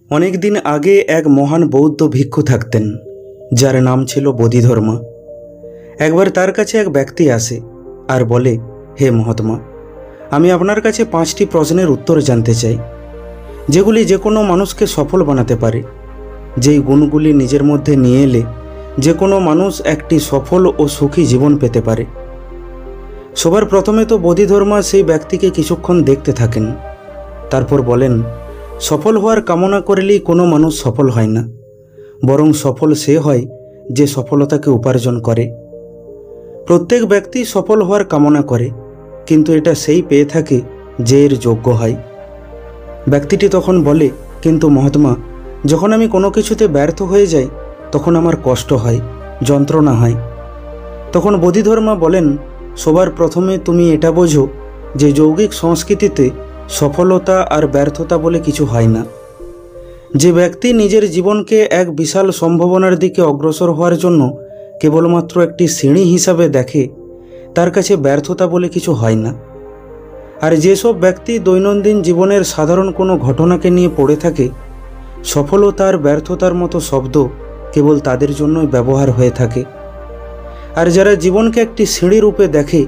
অনেক দিন আগে এক মহান বৌদ্ধ ভিক্ষু থাকতেন, যার নাম ছিল বোধিধর্মা। একবার তার কাছে এক ব্যক্তি আসে আর বলে, হে মহাত্মা, আমি আপনার কাছে 5টি প্রশ্নের উত্তর জানতে চাই, যেগুলি যে কোনো মানুষকে সফল বানাতে পারে। যেই গুণগুলি নিজের মধ্যে নিয়ে এলে যে কোনো মানুষ একটি সফল ও সুখী জীবন পেতে পারে। সবার প্রথমে তো বোধিধর্মা সেই ব্যক্তিকে কিছুক্ষণ দেখতে থাকেন, তারপর বলেন, সফল হওয়ার কামনা করলেই কোনো মানুষ সফল হয় না, বরং সফল সে হয় যে সফলতাকে উপার্জন করে। প্রত্যেক ব্যক্তি সফল হওয়ার কামনা করে, কিন্তু এটা সেই পেয়ে থাকে যে এর যোগ্য হয়। ব্যক্তিটি তখন বলে, কিন্তু মহাত্মা, যখন আমি কোনো কিছুতে ব্যর্থ হয়ে যাই তখন আমার কষ্ট হয়, যন্ত্রণা হয়। তখন বোধিধর্মা বলেন, সবার প্রথমে তুমি এটা বোঝো যে যৌগিক সংস্কৃতিতে সফলতা আর ব্যর্থতা বলে কিছু হয় না। যে ব্যক্তি নিজের জীবনকে এক বিশাল সম্ভাবনার দিকে অগ্রসর হওয়ার জন্য কেবলমাত্র একটি সিঁড়ি হিসাবে দেখে, তার কাছে ব্যর্থতা বলে কিছু হয় না। আর যেসব ব্যক্তি দৈনন্দিন জীবনের সাধারণ কোনো ঘটনাকে নিয়ে পড়ে থাকে, সফলতা আর ব্যর্থতার মতো শব্দ কেবল তাদের জন্যই ব্যবহার হয়ে থাকে। আর যারা জীবনকে একটি সিঁড়ি রূপে দেখে,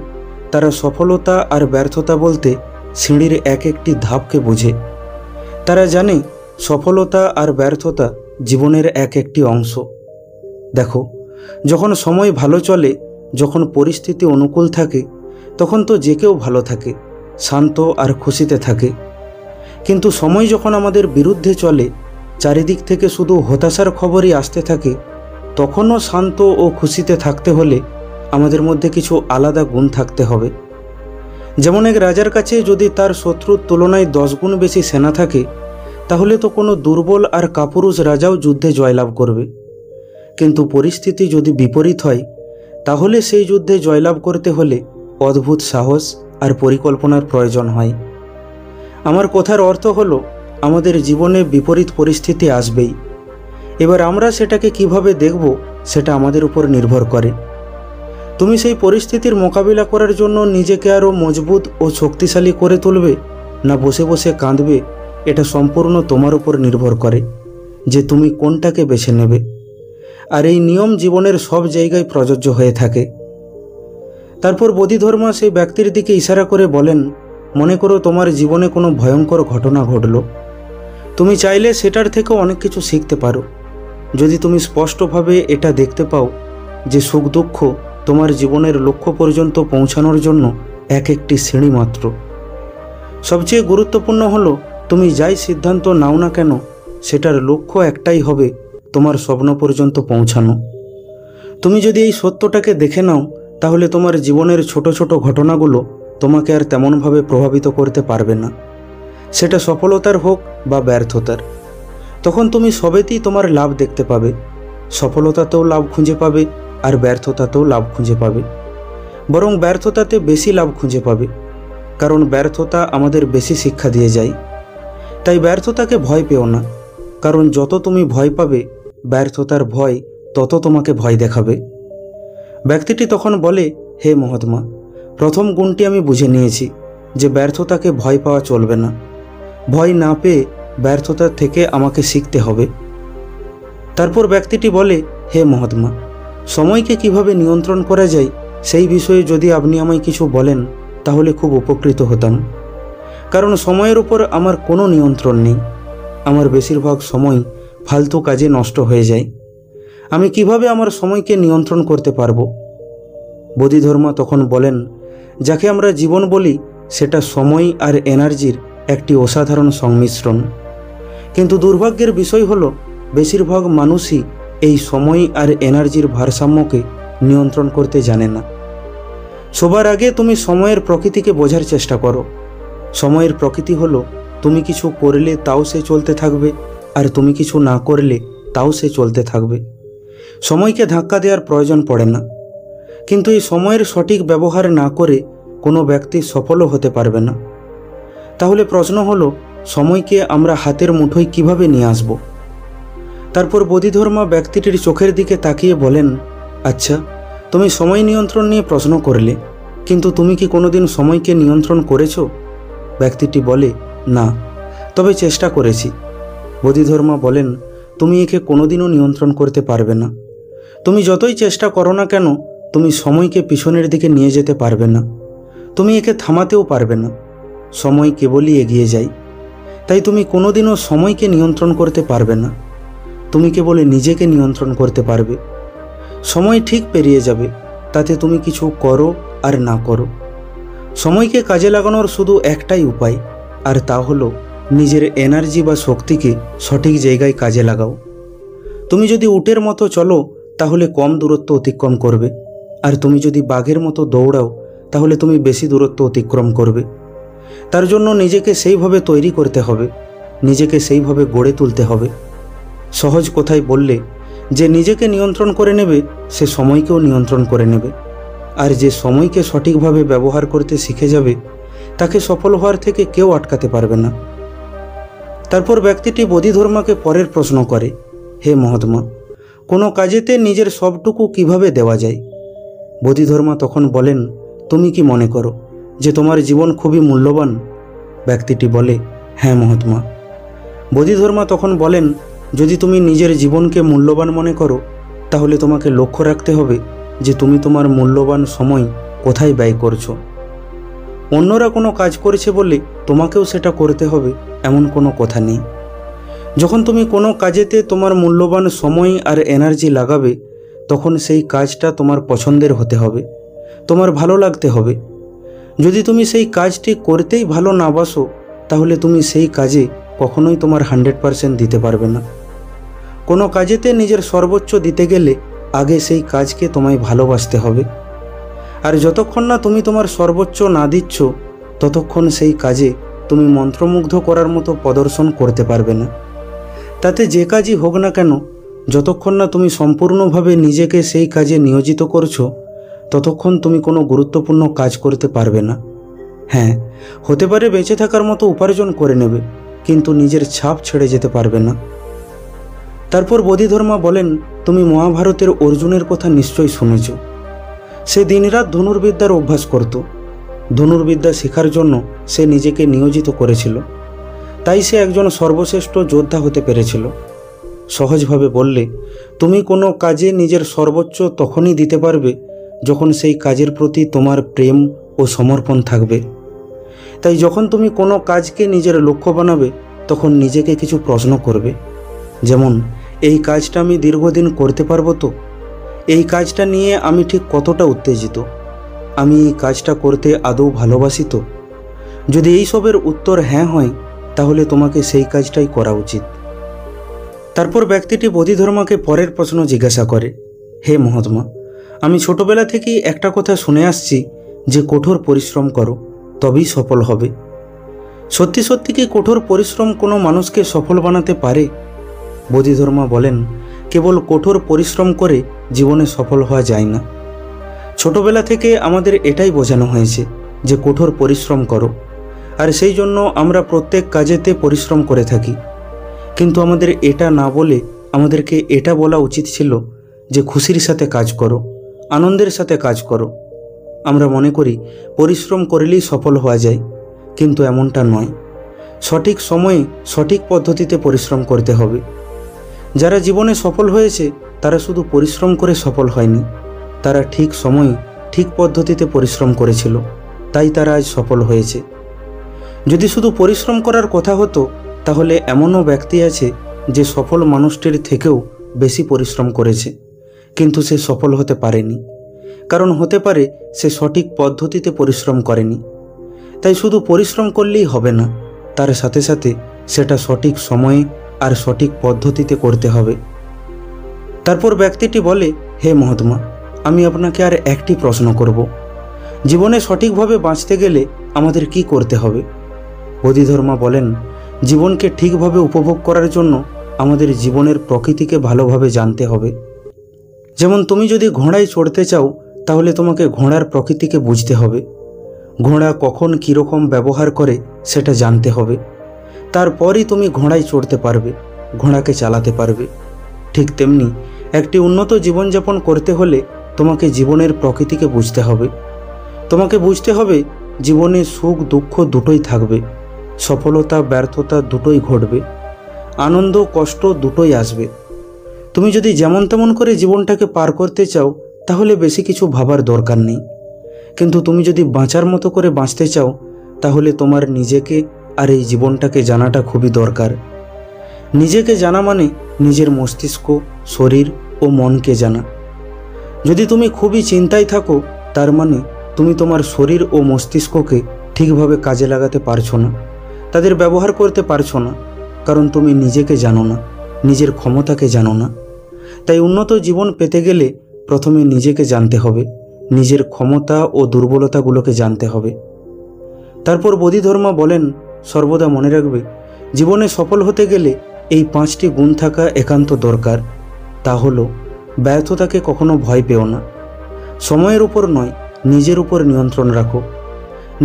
তারা সফলতা আর ব্যর্থতা বলতে সিঁড়ির এক একটি ধাপকে বোঝে। তারা জানে সফলতা আর ব্যর্থতা জীবনের এক একটি অংশ। দেখো, যখন সময় ভালো চলে, যখন পরিস্থিতি অনুকূল থাকে, তখন তো যে কেউ ভালো থাকে, শান্ত আর খুশিতে থাকে। কিন্তু সময় যখন আমাদের বিরুদ্ধে চলে, চারিদিক থেকে শুধু হতাশার খবরই আসতে থাকে, তখনও শান্ত ও খুশিতে থাকতে হলে আমাদের মধ্যে কিছু আলাদা গুণ থাকতে হবে। যেমন এক রাজার কাছে যদি তার শত্রুর তুলনায় 10 গুণ বেশি সেনা থাকে, তাহলে তো কোনো দুর্বল আর কাপুরুষ রাজাও যুদ্ধে জয়লাভ করবে। কিন্তু পরিস্থিতি যদি বিপরীত হয়, তাহলে সেই যুদ্ধে জয়লাভ করতে হলে অদ্ভুত সাহস আর পরিকল্পনার প্রয়োজন হয়। আমার কথার অর্থ হলো, আমাদের জীবনে বিপরীত পরিস্থিতি আসবেই। এবার আমরা সেটাকে কিভাবে দেখব, সেটা আমাদের উপর নির্ভর করে। তুমি সেই পরিস্থিতির মোকাবিলা করার জন্য নিজেকে আরও মজবুত ও শক্তিশালী করে তুলবে, না বসে বসে কাঁদবে, এটা সম্পূর্ণ তোমার উপর নির্ভর করে যে তুমি কোনটাকে বেছে নেবে। আর এই নিয়ম জীবনের সব জায়গায় প্রযোজ্য হয়ে থাকে। তারপর বোধিধর্মা সেই ব্যক্তির দিকে ইশারা করে বলেন, মনে করো তোমার জীবনে কোনো ভয়ঙ্কর ঘটনা ঘটল। তুমি চাইলে সেটার থেকেও অনেক কিছু শিখতে পারো, যদি তুমি স্পষ্টভাবে এটা দেখতে পাও যে সুখ দুঃখ তোমার জীবনের লক্ষ্য পর্যন্ত পৌঁছানোর জন্য এক একটি সিঁড়ি মাত্র। সবচেয়ে গুরুত্বপূর্ণ হলো, তুমি যাই সিদ্ধান্ত নাও না কেন, সেটার লক্ষ্য একটাই হবে, তোমার স্বপ্ন পর্যন্ত পৌঁছানো। তুমি যদি এই সত্যটাকে দেখে নাও, তাহলে তোমার জীবনের ছোট ছোট ঘটনাগুলো তোমাকে আর তেমনভাবে প্রভাবিত করতে পারবে না, সেটা সফলতার হোক বা ব্যর্থতার। তখন তুমি সবেতেই তোমার লাভ দেখতে পাবে, সফলতাতেও লাভ খুঁজে পাবে আর ব্যর্থতাতেও লাভ খুঁজে পাবে। বরং ব্যর্থতাতে বেশি লাভ খুঁজে পাবে, কারণ ব্যর্থতা আমাদের বেশি শিক্ষা দিয়ে যায়। তাই ব্যর্থতাকে ভয় পেও না, কারণ যত তুমি ভয় পাবে, ব্যর্থতার ভয় তত তোমাকে ভয় দেখাবে। ব্যক্তিটি তখন বলে, হে মহাত্মা, প্রথম গুণটি আমি বুঝে নিয়েছি যে ব্যর্থতাকে ভয় পাওয়া চলবে না। ভয় না পেয়ে ব্যর্থতার থেকে আমাকে শিখতে হবে। তারপর ব্যক্তিটি বলে, হে মহাত্মা, সময়কে কিভাবে নিয়ন্ত্রণ করা যায় সেই বিষয়ে যদি আপনি আমায় কিছু বলেন, তাহলে খুব উপকৃত হতাম। কারণ সময়ের উপর আমার কোনো নিয়ন্ত্রণ নেই। আমার বেশিরভাগ সময় ফালতু কাজে নষ্ট হয়ে যায়। আমি কিভাবে আমার সময়কে নিয়ন্ত্রণ করতে পারবো? বোধিধর্মা তখন বলেন, যাকে আমরা জীবন বলি, সেটা সময় আর এনার্জির একটি অসাধারণ সংমিশ্রণ। কিন্তু দুর্ভাগ্যের বিষয় হলো, বেশিরভাগ মানুষই এই সময় আর এনার্জির ভারসাম্যকে নিয়ন্ত্রণ করতে জানে না। সবার আগে তুমি সময়ের প্রকৃতিকে বোঝার চেষ্টা করো। সময়ের প্রকৃতি হলো, তুমি কিছু করলে তাও সে চলতে থাকবে, আর তুমি কিছু না করলে তাও সে চলতে থাকবে। সময়কে ধাক্কা দেওয়ার প্রয়োজন পড়ে না। কিন্তু এই সময়ের সঠিক ব্যবহার না করে কোনো ব্যক্তি সফলও হতে পারবে না। তাহলে প্রশ্ন হলো, সময়কে আমরা হাতের মুঠোয় কিভাবে নিয়ে আসব? তারপর বোধিধর্মা ব্যক্তিটির চোখের দিকে তাকিয়ে বলেন, আচ্ছা, তুমি সময় নিয়ন্ত্রণ নিয়ে প্রশ্ন করলে, কিন্তু তুমি কি কোনোদিন সময়কে নিয়ন্ত্রণ করেছো? ব্যক্তিটি বলে, না, তবে চেষ্টা করেছি। বোধিধর্মা বলেন, তুমি একে কোনোদিনও নিয়ন্ত্রণ করতে পারবে না। তুমি যতই চেষ্টা করো না কেন, তুমি সময়কে পিছনের দিকে নিয়ে যেতে পারবে না। তুমি একে থামাতেও পারবে না। সময় কেবলই এগিয়ে যায়। তাই তুমি কোনোদিনও সময়কে নিয়ন্ত্রণ করতে পারবে না। তুমি কেবল নিজেকে নিয়ন্ত্রণ করতে পারবে। সময় ঠিক পেরিয়ে যাবে, তাতে তুমি কিছু করো আর না করো। সময়কে কাজে লাগানোর শুধু একটাই উপায়, আর তা হলো নিজের এনার্জি বা শক্তিকে সঠিক জায়গায় কাজে লাগাও। তুমি যদি উটের মতো চলো, তাহলে কম দূরত্ব অতিক্রম করবে, আর তুমি যদি বাঘের মতো দৌড়াও, তাহলে তুমি বেশি দূরত্ব অতিক্রম করবে। তার জন্য নিজেকে সেইভাবে তৈরি করতে হবে, নিজেকে সেইভাবে গড়ে তুলতে হবে। সহজ কথায় বললে, যে নিজেকে নিয়ন্ত্রণ করে নেবে সে সময়কেও নিয়ন্ত্রণ করে নেবে, আর যে সময়কে সঠিকভাবে ব্যবহার করতে শিখে যাবে তাকে সফল হওয়ার থেকে কেউ আটকাতে পারবে না। তারপর ব্যক্তিটি বোধিধর্মাকে পরের প্রশ্ন করে, হে মহাত্মা, কোনো কাজেতে নিজের সবটুকু কিভাবে দেওয়া যায়? বোধিধর্মা তখন বলেন, তুমি কি মনে করো যে তোমার জীবন খুবই মূল্যবান? ব্যক্তিটি বলে, হ্যাঁ মহাত্মা। বোধিধর্মা তখন বলেন, যদি তুমি নিজের জীবনকে মূল্যবান মনে করো, তাহলে তোমাকে লক্ষ্য রাখতে হবে যে তুমি তোমার মূল্যবান সময় কোথায় ব্যয় করছো। অন্যরা কোনো কাজ করেছে বলে তোমাকেও সেটা করতে হবে এমন কোনো কথা নেই। যখন তুমি কোনো কাজেতে তোমার মূল্যবান সময় আর এনার্জি লাগাবে, তখন সেই কাজটা তোমার পছন্দের হতে হবে, তোমার ভালো লাগতে হবে। যদি তুমি সেই কাজটি করতেই ভালো না বাসো, তাহলে তুমি সেই কাজে কখনোই তোমার 100% দিতে পারবে না। কোনো কাজেতে নিজের সর্বোচ্চ দিতে গেলে আগে সেই কাজকে তোমায় ভালোবাসতে হবে। আর যতক্ষণ না তুমি তোমার সর্বোচ্চ না দিচ্ছ, ততক্ষণ সেই কাজে তুমি মন্ত্রমুগ্ধ করার মতো প্রদর্শন করতে পারবে না। তাতে যে কাজই হোক না কেন, যতক্ষণ না তুমি সম্পূর্ণভাবে নিজেকে সেই কাজে নিয়োজিত করছো, ততক্ষণ তুমি কোনো গুরুত্বপূর্ণ কাজ করতে পারবে না। হ্যাঁ, হতে পারে বেঁচে থাকার মতো উপার্জন করে নেবে, কিন্তু নিজের ছাপ ছেড়ে যেতে পারবে না। তারপর বোধিধর্মা বলেন, তুমি মহাভারতের অর্জুনের কথা নিশ্চয়ই শুনেছ। সে দিনরাত ধনুর্বিদ্যার অভ্যাস করত। ধনুর্বিদ্যা শেখার জন্য সে নিজেকে নিয়োজিত করেছিল, তাই সে একজন সর্বশ্রেষ্ঠ যোদ্ধা হতে পেরেছিল। সহজভাবে বললে, তুমি কোনো কাজে নিজের সর্বোচ্চ তখনই দিতে পারবে যখন সেই কাজের প্রতি তোমার প্রেম ও সমর্পণ থাকবে। তাই যখন তুমি কোনো কাজকে নিজের লক্ষ্য বানাবে, তখন নিজেকে কিছু প্রশ্ন করবে, যেমন, এই কাজটা আমি দীর্ঘদিন করতে পারবো তো? এই কাজটা নিয়ে আমি ঠিক কতটা উত্তেজিত? আমি এই কাজটা করতে আদৌ ভালোবাসি তো? যদি এই সবের উত্তর হ্যাঁ হয়, তাহলে তোমাকে সেই কাজটাই করা উচিত। তারপর ব্যক্তিটি বোধিধর্মাকে পরের প্রশ্ন জিজ্ঞাসা করে, হে মহাত্মা, আমি ছোটবেলা থেকেই একটা কথা শুনে আসছি যে কঠোর পরিশ্রম করো, তবেই সফল হবে। সত্যি সত্যি কি কঠোর পরিশ্রম কোনো মানুষকে সফল বানাতে পারে? বোধিধর্মা বলেন, কেবল কঠোর পরিশ্রম করে জীবনে সফল হওয়া যায় না। ছোটবেলা থেকে আমাদের এটাই বোঝানো হয়েছে যে কঠোর পরিশ্রম করো, আর সেই জন্য আমরা প্রত্যেক কাজেতে পরিশ্রম করে থাকি। কিন্তু আমাদের এটা না বলে আমাদেরকে এটা বলা উচিত ছিল যে খুশির সাথে কাজ করো, আনন্দের সাথে কাজ করো। আমরা মনে করি পরিশ্রম করলেই সফল হওয়া যায়, কিন্তু এমনটা নয়। সঠিক সময়ে সঠিক পদ্ধতিতে পরিশ্রম করতে হবে। যারা জীবনে সফল হয়েছে তারা শুধু পরিশ্রম করে সফল হয়নি, তারা ঠিক সময়ে ঠিক পদ্ধতিতে পরিশ্রম করেছিল, তাই তারা আজ সফল হয়েছে। যদি শুধু পরিশ্রম করার কথা হতো, তাহলে এমনও ব্যক্তি আছে যে সফল মানুষটির থেকেও বেশি পরিশ্রম করেছে, কিন্তু সে সফল হতে পারেনি। কারণ হতে পারে সে সঠিক পদ্ধতিতে পরিশ্রম করেনি। তাই শুধু পরিশ্রম করলেই হবে না, তার সাথে সাথে সেটা সঠিক সময়ে আর সঠিক পদ্ধতিতে করতে হবে। তারপর ব্যক্তিটি বলে, হে মহাত্মা, আমি আপনাকে আর একটি প্রশ্ন করব। জীবনে সঠিকভাবে বাঁচতে গেলে আমাদের কি করতে হবে? বোধিধর্মা বলেন, জীবনকে ঠিকভাবে উপভোগ করার জন্য আমাদের জীবনের প্রকৃতিকে ভালোভাবে জানতে হবে। যেমন তুমি যদি ঘোড়ায় চড়তে চাও, তাহলে তোমাকে ঘোড়ার প্রকৃতিকে বুঝতে হবে। ঘোড়া কখন কীরকম ব্যবহার করে সেটা জানতে হবে। তারপরই তুমি ঘোড়ায় চড়তে পারবে, ঘোড়াকে চালাতে পারবে। ঠিক তেমনি একটি উন্নত জীবনযাপন করতে হলে তোমাকে জীবনের প্রকৃতিকে বুঝতে হবে। তোমাকে বুঝতে হবে জীবনে সুখ দুঃখ দুটোই থাকবে, সফলতা ব্যর্থতা দুটোই ঘটবে। আনন্দ কষ্ট দুটোই আসবে। তুমি যদি যেমন তেমন করে জীবনটাকে পার করতে চাও তাহলে বেশি কিছু ভাবার দরকার নেই, কিন্তু তুমি যদি বাঁচার মতো করে বাঁচতে চাও তাহলে তোমার নিজেকে আর এই জীবনটাকে জানাটা খুবই দরকার। নিজেকে জানা মানে নিজের মস্তিষ্ক, শরীর ও মনকে জানা। যদি তুমি খুবই চিন্তায় থাকো তার মানে তুমি তোমার শরীর ও মস্তিষ্ককে ঠিকভাবে কাজে লাগাতে পারছো না, তাদের ব্যবহার করতে পারছো না, কারণ তুমি নিজেকে জানো না, নিজের ক্ষমতাকে জানো না। তাই উন্নত জীবন পেতে গেলে প্রথমে নিজেকে জানতে হবে, নিজের ক্ষমতা ও দুর্বলতাগুলোকে জানতে হবে। তারপর বোধিধর্মা বলেন, সর্বদা মনে রাখবে জীবনে সফল হতে গেলে এই 5টি গুণ থাকা একান্ত দরকার। তা হলো, ব্যর্থতাকে কখনো ভয় পেও না, সময়ের উপর নয় নিজের উপর নিয়ন্ত্রণ রাখো,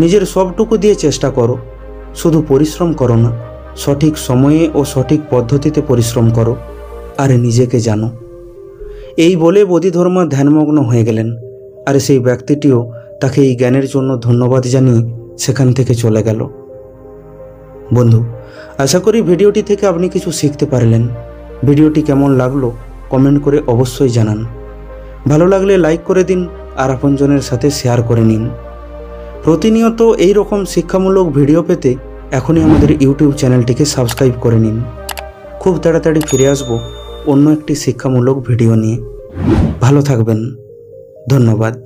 নিজের সবটুকু দিয়ে চেষ্টা করো, শুধু পরিশ্রম করো না, সঠিক সময়ে ও সঠিক পদ্ধতিতে পরিশ্রম করো, আর নিজেকে জানো। এই বলে বোধিধর্মা ধ্যানমগ্ন হয়ে গেলেন, আর সেই ব্যক্তিটিও তাকে এই জ্ঞানের জন্য ধন্যবাদ জানিয়ে সেখান থেকে চলে গেল। বন্ধু, আশা করি ভিডিওটি থেকে আপনি কিছু শিখতে পারলেন। ভিডিওটি কেমন লাগলো কমেন্ট করে অবশ্যই জানান। ভালো লাগলে লাইক করে দিন আর আপনজনের সাথে শেয়ার করে নিন। প্রতিনিয়ত এই রকম শিক্ষামূলক ভিডিও পেতে এখনই আমাদের ইউটিউব চ্যানেলটিকে সাবস্ক্রাইব করে নিন। খুব তাড়াতাড়ি ফিরে আসব অন্য একটি শিক্ষামূলক ভিডিও নিয়ে। ভালো থাকবেন। ধন্যবাদ।